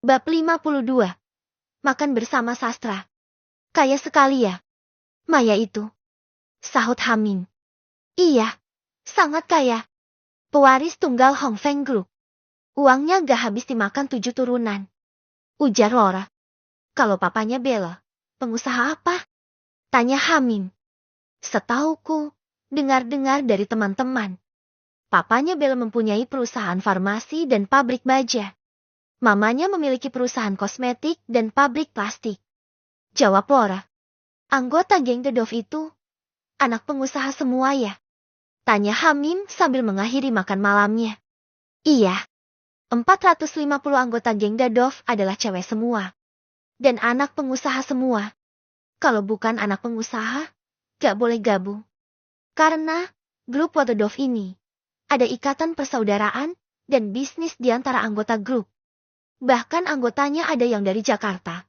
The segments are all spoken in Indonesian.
Bab 52. Makan bersama sastra. Kaya sekali ya, Maya itu, sahut Hamin. Iya, sangat kaya. Pewaris tunggal Hong Feng Group. Uangnya gak habis dimakan 7 turunan. Ujar Laura. Kalau papanya Bella, pengusaha apa? Tanya Hamin. Setauku, dengar-dengar dari teman-teman. Papanya Bella mempunyai perusahaan farmasi dan pabrik baja. Mamanya memiliki perusahaan kosmetik dan pabrik plastik. Jawab Laura. Anggota geng The Dove itu, anak pengusaha semua ya? Tanya Hamim sambil mengakhiri makan malamnya. Iya. 450 anggota geng The Dove adalah cewek semua. Dan anak pengusaha semua. Kalau bukan anak pengusaha, gak boleh gabung. Karena, grup The Dove ini, ada ikatan persaudaraan dan bisnis di antara anggota grup. Bahkan anggotanya ada yang dari Jakarta,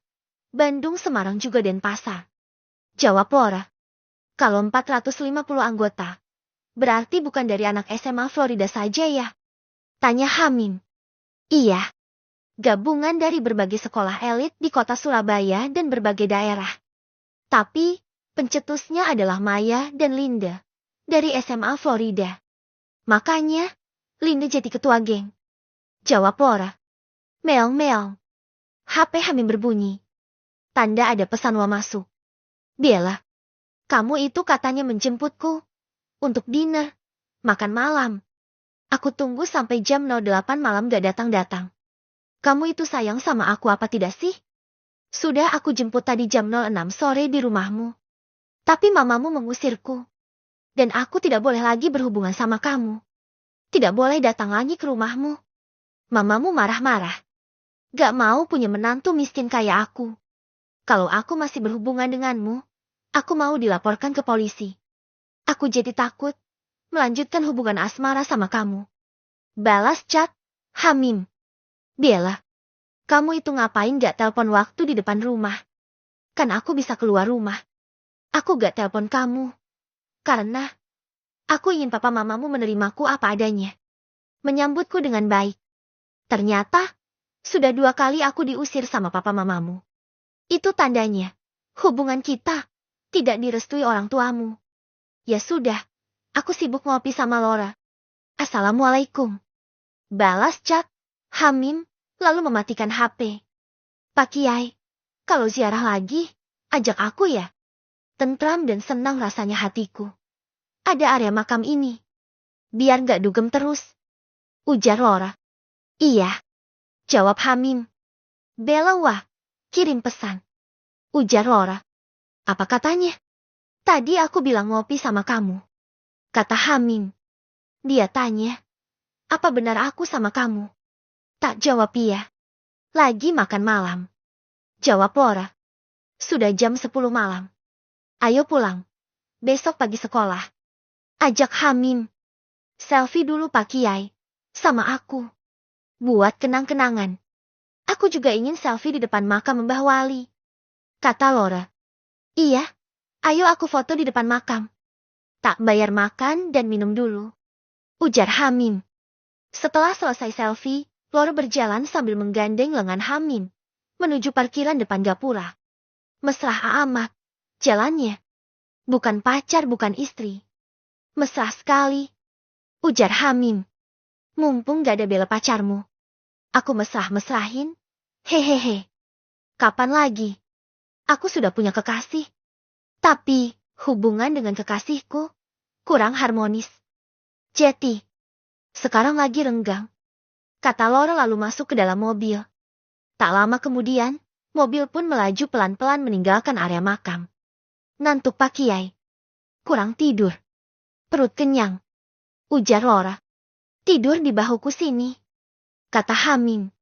Bandung, Semarang juga Denpasar. Jawab Laura. Kalau 450 anggota, berarti bukan dari anak SMA Florida saja ya? Tanya Hamin. Iya. Gabungan dari berbagai sekolah elit di kota Surabaya dan berbagai daerah. Tapi, pencetusnya adalah Maya dan Linda, dari SMA Florida. Makanya, Linda jadi ketua geng. Jawab Laura. Meong-meong. HP Hamin berbunyi. Tanda ada pesan Wa masuk. Bella, kamu itu katanya menjemputku. Untuk dinner, makan malam. Aku tunggu sampai jam 08 malam gak datang-datang. Kamu itu sayang sama aku apa tidak sih? Sudah aku jemput tadi jam 06 sore di rumahmu. Tapi mamamu mengusirku. Dan aku tidak boleh lagi berhubungan sama kamu. Tidak boleh datang lagi ke rumahmu. Mamamu marah-marah. Gak mau punya menantu miskin kayak aku. Kalau aku masih berhubungan denganmu, aku mau dilaporkan ke polisi. Aku jadi takut melanjutkan hubungan asmara sama kamu. Balas chat, Hamim. Bella, kamu itu ngapain gak telepon waktu di depan rumah? Kan aku bisa keluar rumah. Aku gak telepon kamu. Karena, aku ingin papa mamamu menerimaku apa adanya. Menyambutku dengan baik. Ternyata, sudah 2 kali aku diusir sama papa mamamu. Itu tandanya, hubungan kita tidak direstui orang tuamu. Ya sudah, aku sibuk ngopi sama Laura. Assalamualaikum. Balas chat, Hamim, lalu mematikan HP. Pak Kiai, kalau ziarah lagi, ajak aku ya. Tentram dan senang rasanya hatiku. Ada area makam ini. Biar gak dugem terus. Ujar Laura. Iya. Jawab Hamim. Bella wah, kirim pesan. Ujar Laura. Apa katanya? Tadi aku bilang ngopi sama kamu. Kata Hamim. Dia tanya. Apa benar aku sama kamu? Tak jawab iya. Lagi makan malam. Jawab Laura. Sudah jam 10 malam. Ayo pulang. Besok pagi sekolah. Ajak Hamim. Selfie dulu Pak Kiai. Sama aku. Buat kenang-kenangan. Aku juga ingin selfie di depan makam Mbah Wali. Kata Laura. Iya. Ayo aku foto di depan makam. Tak bayar makan dan minum dulu. Ujar Hamim. Setelah selesai selfie, Laura berjalan sambil menggandeng lengan Hamim. Menuju parkiran depan gapura. Mesra amat. Jalannya. Bukan pacar, bukan istri. Mesra sekali. Ujar Hamim. Mumpung gak ada Bella pacarmu. Aku mesrah-mesrahin. Hehehe. Kapan lagi? Aku sudah punya kekasih. Tapi, hubungan dengan kekasihku kurang harmonis. Jadi, sekarang lagi renggang. Kata Laura lalu masuk ke dalam mobil. Tak lama kemudian, mobil pun melaju pelan-pelan meninggalkan area makam. Ngantuk Pak Kiai. Kurang tidur. Perut kenyang. Ujar Laura. Tidur di bahuku sini. Kata Hamim.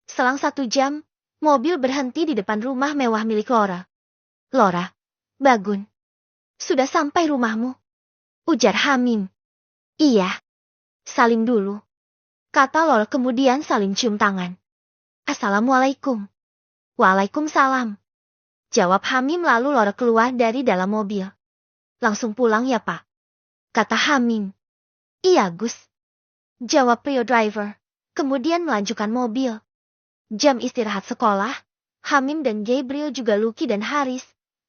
Selang 1 jam, mobil berhenti di depan rumah mewah milik Laura. Laura, Bagun. Sudah sampai rumahmu? Ujar Hamim. Iya. Salim dulu. Kata Laura kemudian saling cium tangan. Assalamualaikum. Waalaikumsalam. Jawab Hamim lalu Laura keluar dari dalam mobil. Langsung pulang ya Pak? Kata Hamim. Iya Gus. Jawab prio driver. Kemudian melanjutkan mobil. Jam istirahat sekolah, Hamim dan Gabriel juga Lucky dan Haris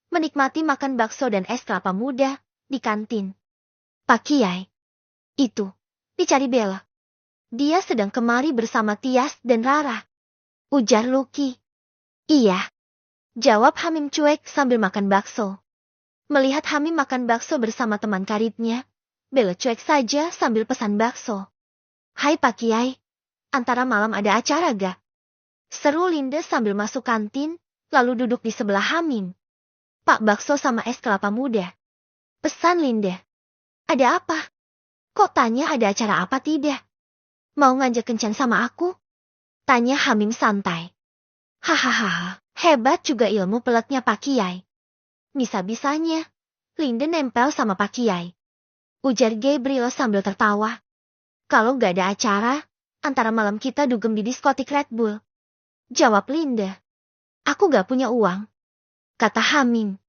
menikmati makan bakso dan es kelapa muda di kantin. Pak Kiai, itu, dicari Bella. Dia sedang kemari bersama Tias dan Rara. Ujar Lucky. Iya. Jawab Hamim cuek sambil makan bakso. Melihat Hamim makan bakso bersama teman karibnya, Bella cuek saja sambil pesan bakso. Hai Pak Kiai, antara malam ada acara gak? Seru Linde sambil masuk kantin, lalu duduk di sebelah Hamim. Pak bakso sama es kelapa muda. Pesan Linde. Ada apa? Kok tanya ada acara apa tidak? Mau ngajak kencan sama aku? Tanya Hamim santai. Hahaha, hebat juga ilmu peletnya Pak Kiai. Bisa-bisanya, Linde nempel sama Pak Kiai. Ujar Gabriel sambil tertawa. Kalau gak ada acara, antara malam kita dugem di diskotik Red Bull. Jawab Linde. Aku gak punya uang. Kata Hamim.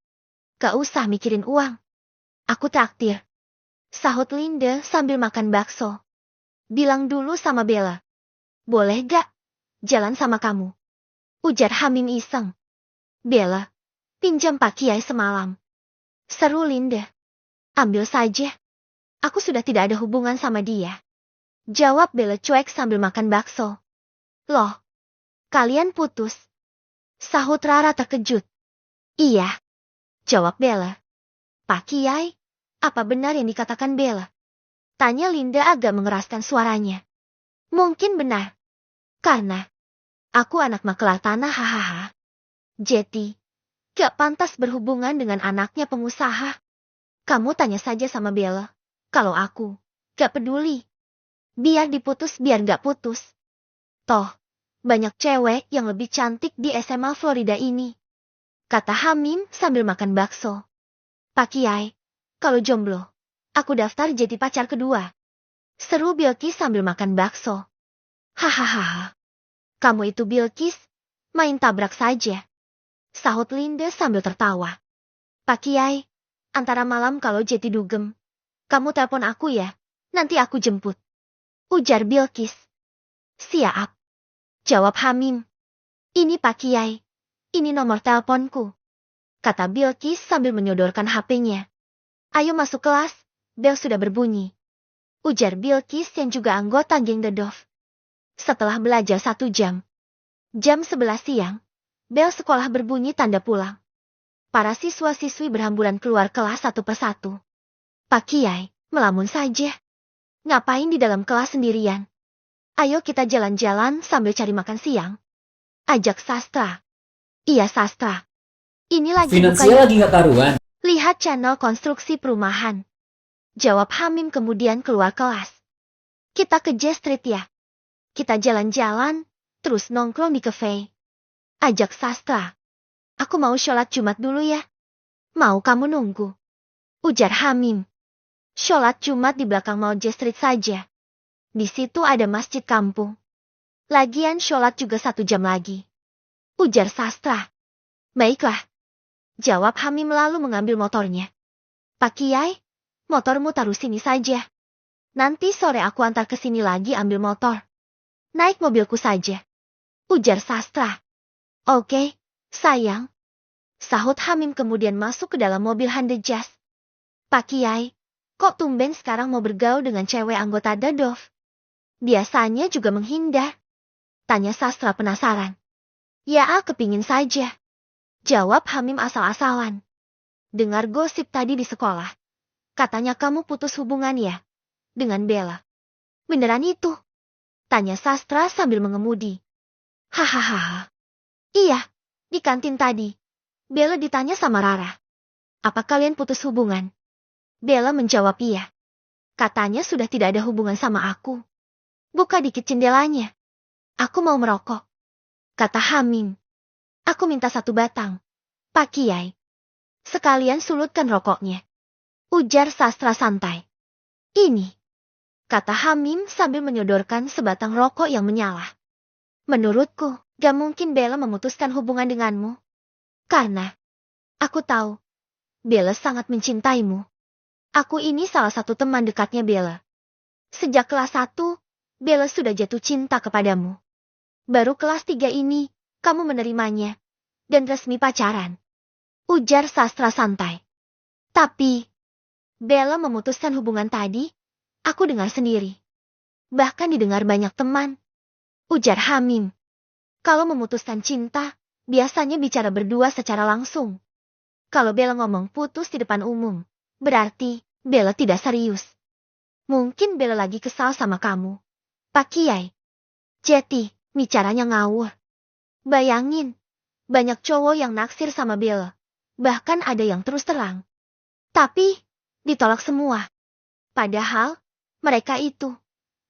Gak usah mikirin uang. Aku traktir. Sahut Linde sambil makan bakso. Bilang dulu sama Bella. Boleh gak? Jalan sama kamu. Ujar Hamim iseng. Bella, pinjam Pak Kiai semalam. Seru Linde. Ambil saja. Aku sudah tidak ada hubungan sama dia. Jawab Bella cuek sambil makan bakso. Loh, kalian putus? Sahut Rara terkejut. Iya. Jawab Bella. Pak Kiai, apa benar yang dikatakan Bella? Tanya Linda agak mengeraskan suaranya. Mungkin benar. Karena aku anak makelar tanah hahaha. Jeti, gak pantas berhubungan dengan anaknya pengusaha. Kamu tanya saja sama Bella. Kalau aku, gak peduli. Biar diputus biar gak putus. Toh, banyak cewek yang lebih cantik di SMA Florida ini. Kata Hamim sambil makan bakso. Pak Kiai, kalau jomblo, aku daftar jadi pacar kedua. Seru Bilkis sambil makan bakso. Hahaha. Kamu itu Bilkis, main tabrak saja. Sahut Linde sambil tertawa. Pak Kiai, antara malam kalau jadi dugem, kamu telepon aku ya, nanti aku jemput. Ujar Bilkis. Siap. Jawab Hamim. Ini Pak Kiai. Ini nomor teleponku. Kata Bilkis sambil menyodorkan HP-nya. Ayo masuk kelas, bel sudah berbunyi. Ujar Bilkis yang juga anggota geng The Dove. Setelah belajar 1 jam. Jam 11 siang, bel sekolah berbunyi tanda pulang. Para siswa-siswi berhamburan keluar kelas satu persatu. Pak Kiai, melamun saja. Ngapain di dalam kelas sendirian? Ayo kita jalan-jalan sambil cari makan siang. Ajak Sastra. Iya Sastra. Ini lagi Finansial lagi nggak karuan. Lihat channel konstruksi perumahan. Jawab Hamim kemudian keluar kelas. Kita ke J Street ya. Kita jalan-jalan, terus nongkrong di cafe. Ajak Sastra. Aku mau sholat Jumat dulu ya. Mau kamu nunggu? Ujar Hamim. Sholat Jumat di belakang Mall J Street saja. Di situ ada masjid kampung. Lagian sholat juga 1 jam lagi. Ujar Sastra. Baiklah. Jawab Hamim lalu mengambil motornya. Pak Kiai, motormu taruh sini saja. Nanti sore aku antar ke sini lagi ambil motor. Naik mobilku saja. Ujar Sastra. Oke, sayang. Sahut Hamim kemudian masuk ke dalam mobil Honda Jazz. Pak Kiai, kok tumben sekarang mau bergaul dengan cewek anggota The Dove? Biasanya juga menghindar. Tanya Sastra penasaran. Ya kepingin saja. Jawab Hamim asal-asalan. Dengar gosip tadi di sekolah. Katanya kamu putus hubungan ya? Dengan Bella. Beneran itu? Tanya Sastra sambil mengemudi. Hahaha. Iya, di kantin tadi. Bella ditanya sama Rara. Apa kalian putus hubungan? Bella menjawab iya. Katanya sudah tidak ada hubungan sama aku. Buka dikit jendelanya. Aku mau merokok. Kata Hamim. Aku minta 1 batang. Pak Kiai. Sekalian sulutkan rokoknya. Ujar Sastra santai. Ini. Kata Hamim sambil menyodorkan sebatang rokok yang menyala. Menurutku, gak mungkin Bella memutuskan hubungan denganmu. Karena, aku tahu, Bella sangat mencintaimu. Aku ini salah satu teman dekatnya Bella. Sejak kelas 1, Bella sudah jatuh cinta kepadamu. Baru kelas 3 ini, kamu menerimanya. Dan resmi pacaran. Ujar Sastra santai. Tapi, Bella memutuskan hubungan tadi, aku dengar sendiri. Bahkan didengar banyak teman. Ujar Hamim. Kalau memutuskan cinta, biasanya bicara berdua secara langsung. Kalau Bella ngomong putus di depan umum, berarti Bella tidak serius. Mungkin Bella lagi kesal sama kamu, Pak Kiai. Jeti, bicaranya ngawur. Bayangin, banyak cowok yang naksir sama Bella. Bahkan ada yang terus terang. Tapi, ditolak semua. Padahal, mereka itu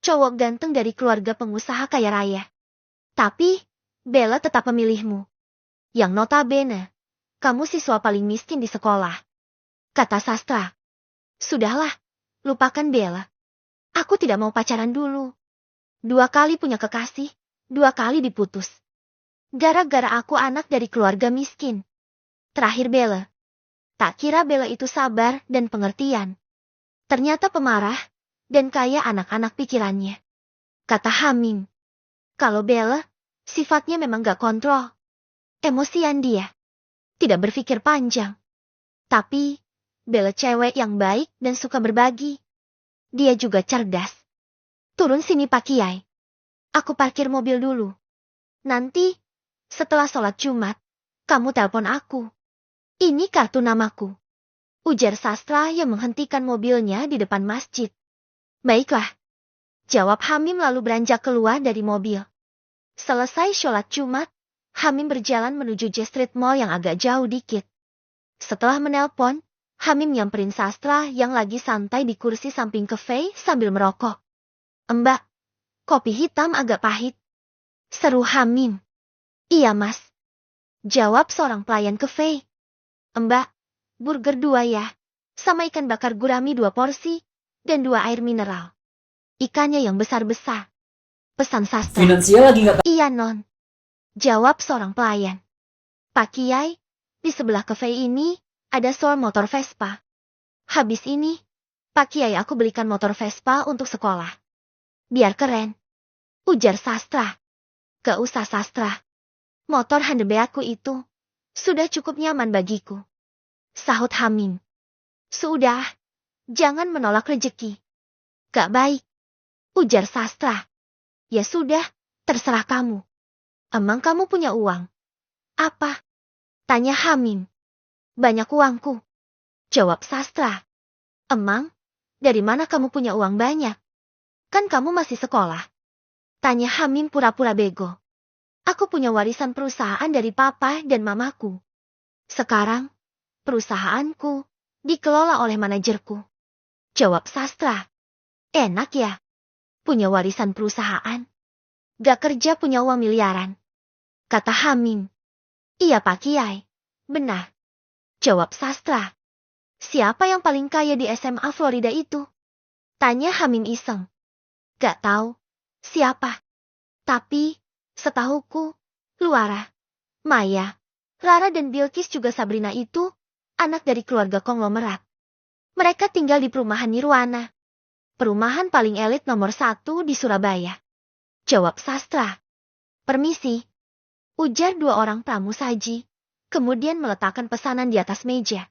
cowok ganteng dari keluarga pengusaha kaya raya. Tapi, Bella tetap memilihmu. Yang notabene, kamu siswa paling miskin di sekolah. Kata Sastra. Sudahlah, lupakan Bella. Aku tidak mau pacaran dulu. 2 kali punya kekasih, 2 kali diputus. Gara-gara aku anak dari keluarga miskin. Terakhir Bella. Tak kira Bella itu sabar dan pengertian. Ternyata pemarah, dan kaya anak-anak pikirannya. Kata Hamim. Kalau Bella, sifatnya memang gak kontrol. Emosian dia. Tidak berpikir panjang. Tapi, Bella cewek yang baik dan suka berbagi. Dia juga cerdas. Turun sini Pak Kiai. Aku parkir mobil dulu. Nanti, setelah sholat Jumat, kamu telepon aku. Ini kartu namaku. Ujar Sastra yang menghentikan mobilnya di depan masjid. Baiklah. Jawab Hamim lalu beranjak keluar dari mobil. Selesai sholat Jumat, Hamim berjalan menuju J Street Mall yang agak jauh dikit. Setelah menelpon, Hamim nyamperin Sastra yang lagi santai di kursi samping kafe sambil merokok. Mbak, kopi hitam agak pahit. Seru Hamim. Iya mas. Jawab seorang pelayan kafe. Mbak, burger 2 ya. Sama ikan bakar gurami 2 porsi, dan 2 air mineral. Ikannya yang besar-besar. Pesan Sastra. Finansial lagi nggak? Iya non. Jawab seorang pelayan. Pak Kiai, di sebelah kafe ini, ada store motor Vespa. Habis ini, Pak Kiai aku belikan motor Vespa untuk sekolah. Biar keren. Ujar Sastra. Gak usah Sastra. Motor handebe aku itu, sudah cukup nyaman bagiku. Sahut Hamim. Sudah, jangan menolak rezeki. Gak baik. Ujar Sastra. Ya sudah, terserah kamu. Emang kamu punya uang? Apa? Tanya Hamim. Banyak uangku. Jawab Sastra. Emang, dari mana kamu punya uang banyak? Kan kamu masih sekolah. Tanya Hamim pura-pura bego. Aku punya warisan perusahaan dari papa dan mamaku. Sekarang, perusahaanku dikelola oleh manajerku. Jawab Sastra. Enak ya? Punya warisan perusahaan. Gak kerja punya uang miliaran. Kata Hamim. Iya Pak Kiai. Benar. Jawab Sastra. Siapa yang paling kaya di SMA Florida itu? Tanya Hamim iseng. Gak tahu. Siapa? Tapi, setahuku, Luara, Maya, Rara dan Bilkis juga Sabrina itu, anak dari keluarga konglomerat. Mereka tinggal di perumahan Nirwana. Perumahan paling elit nomor 1 di Surabaya. Jawab Sastra. Permisi. Ujar 2 orang pramusaji, kemudian meletakkan pesanan di atas meja.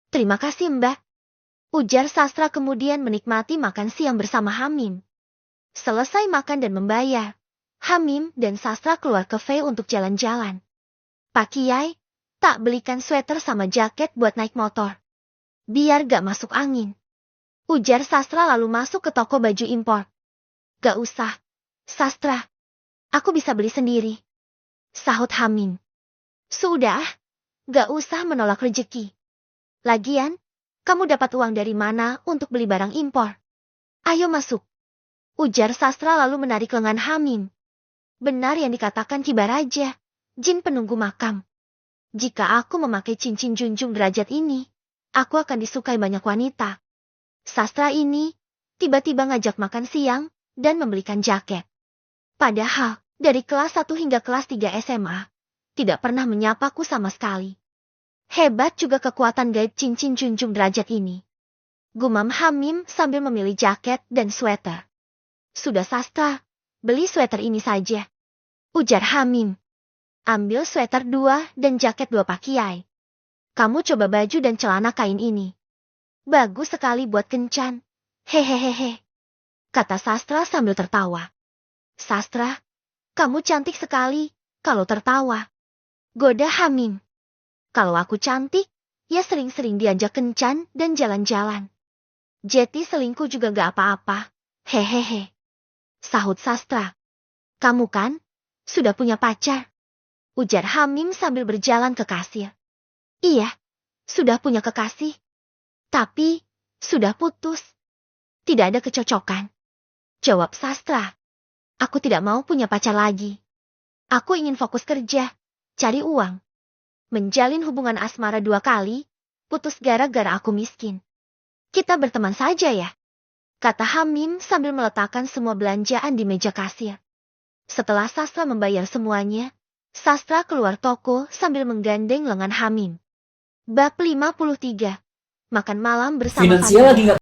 Terima kasih Mbak. Ujar Sastra kemudian menikmati makan siang bersama Hamim. Selesai makan dan membayar, Hamim dan Sastra keluar kafe untuk jalan-jalan. Pak Kiai, tak belikan sweater sama jaket buat naik motor. Biar gak masuk angin. Ujar Sastra lalu masuk ke toko baju impor. Gak usah, Sastra. Aku bisa beli sendiri. Sahut Hamim. Sudah, gak usah menolak rezeki. Lagian, kamu dapat uang dari mana untuk beli barang impor? Ayo masuk. Ujar Sastra lalu menarik lengan Hamim. Benar yang dikatakan Ki Baraja, jin penunggu makam. Jika aku memakai cincin junjung derajat ini, aku akan disukai banyak wanita. Sastra ini tiba-tiba ngajak makan siang dan membelikan jaket. Padahal, dari kelas 1 hingga kelas 3 SMA, tidak pernah menyapaku sama sekali. Hebat juga kekuatan gaib cincin junjung derajat ini. Gumam Hamim sambil memilih jaket dan sweater. Sudah Sastra, beli sweater ini saja. Ujar Hamim. Ambil sweater 2 dan jaket 2 Pak Kiai. Kamu coba baju dan celana kain ini. Bagus sekali buat kencan. Hehehehe. Kata Sastra sambil tertawa. Sastra, kamu cantik sekali kalau tertawa. Goda Hamim. Kalau aku cantik, ya sering-sering diajak kencan dan jalan-jalan. Jeti selingkuh juga gak apa-apa. Hehehe. Sahut Sastra. Kamu kan sudah punya pacar? Ujar Hamim sambil berjalan ke kasir. Iya, sudah punya kekasih. Tapi, sudah putus. Tidak ada kecocokan. Jawab Sastra. Aku tidak mau punya pacar lagi. Aku ingin fokus kerja, cari uang. Menjalin hubungan asmara 2 kali, putus gara-gara aku miskin. Kita berteman saja ya, kata Hamim sambil meletakkan semua belanjaan di meja kasir. Setelah Sastra membayar semuanya, Sastra keluar toko sambil menggandeng lengan Hamim. Bab 53. Makan malam bersama Finansial lagi nggak